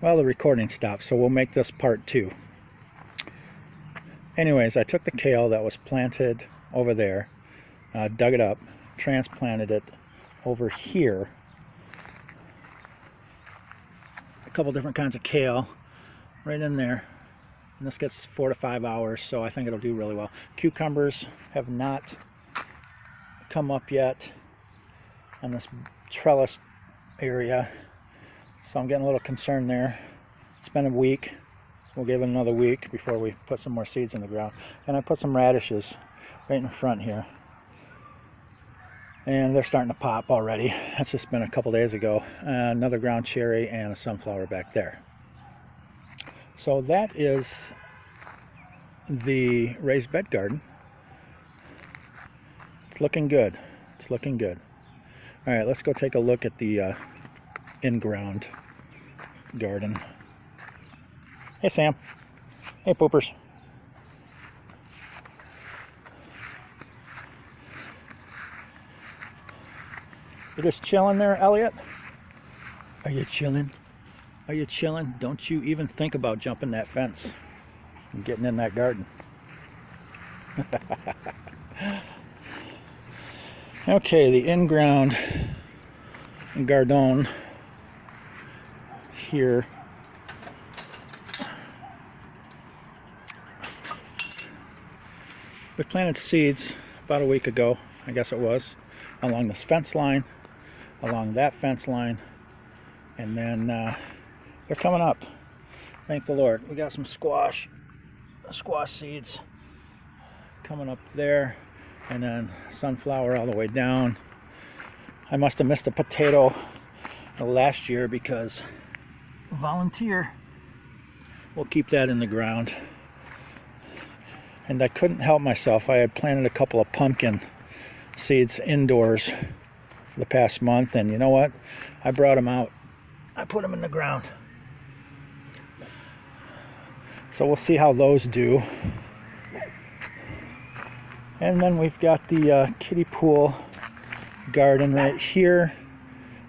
Well, the recording stopped, so we'll make this part 2. Anyways, I took the kale that was planted over there, dug it up, transplanted it over here. A couple different kinds of kale right in there. And this gets 4 to 5 hours, so I think it'll do really well. Cucumbers have not come up yet on this trellis area, so I'm getting a little concerned there. It's been a week. We'll give it another week before we put some more seeds in the ground. And I put some radishes right in the front here, and they're starting to pop already. That's just been a couple days ago. Another ground cherry and a sunflower back there. So that is the raised bed garden. It's looking good. It's looking good. All right, let's go take a look at the in-ground garden. Hey, Sam. Hey, poopers. You're just chilling there, Elliot? Are you chilling? Are you chilling? Don't you even think about jumping that fence and getting in that garden. Okay, the in-ground garden here. We planted seeds about a week ago, I guess it was, along this fence line, along that fence line, and then they're coming up. Thank the Lord. We got some squash seeds coming up there, and then sunflower all the way down. I must have missed a potato last year because volunteer will keep that in the ground. And I couldn't help myself. I had planted a couple of pumpkin seeds indoors for the past month, and you know what? I brought them out. I put them in the ground. So we'll see how those do. And then we've got the kiddie pool garden right here.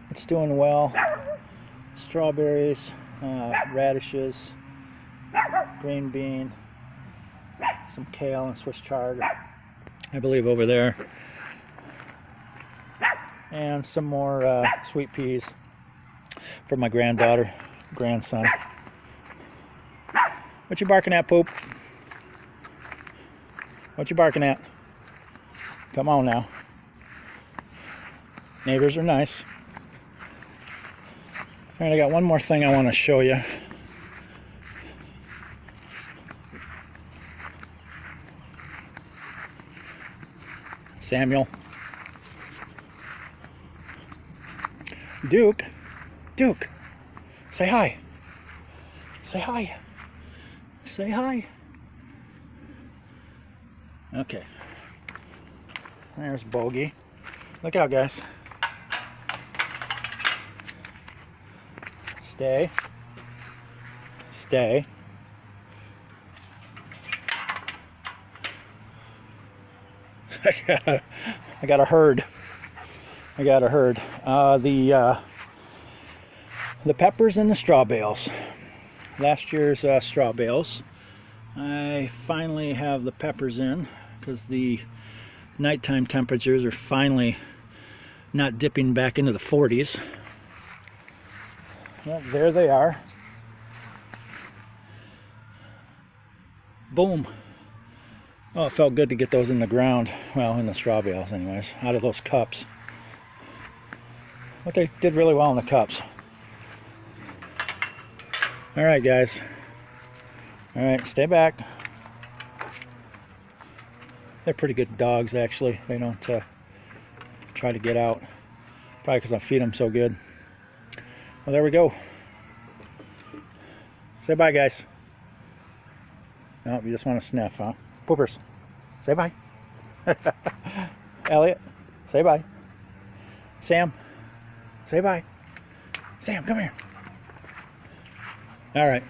It's doing well. Strawberries, radishes, green bean, some kale and Swiss chard, I believe, over there. And some more sweet peas for my grandson. What you barking at, Poop? What you barking at? Come on now. Neighbors are nice. All right, I got one more thing I want to show you. Samuel. Duke. Say hi. Say hi. Say hi. Okay. There's Bogey. Look out, guys. Stay. I got a herd. The peppers and the straw bales. Last year's straw bales. I finally have the peppers in because the nighttime temperatures are finally not dipping back into the 40s. Well, there they are. Boom. Oh, it felt good to get those in the ground. Well, in the straw bales anyways, out of those cups. But they did really well in the cups. All right, guys. All right, stay back. They're pretty good dogs, actually. They don't try to get out. Probably because I feed them so good. Well, there we go. Say bye, guys. No, you just want to sniff, huh? Poopers, say bye. Elliot, say bye. Sam, say bye. Sam, come here. All right.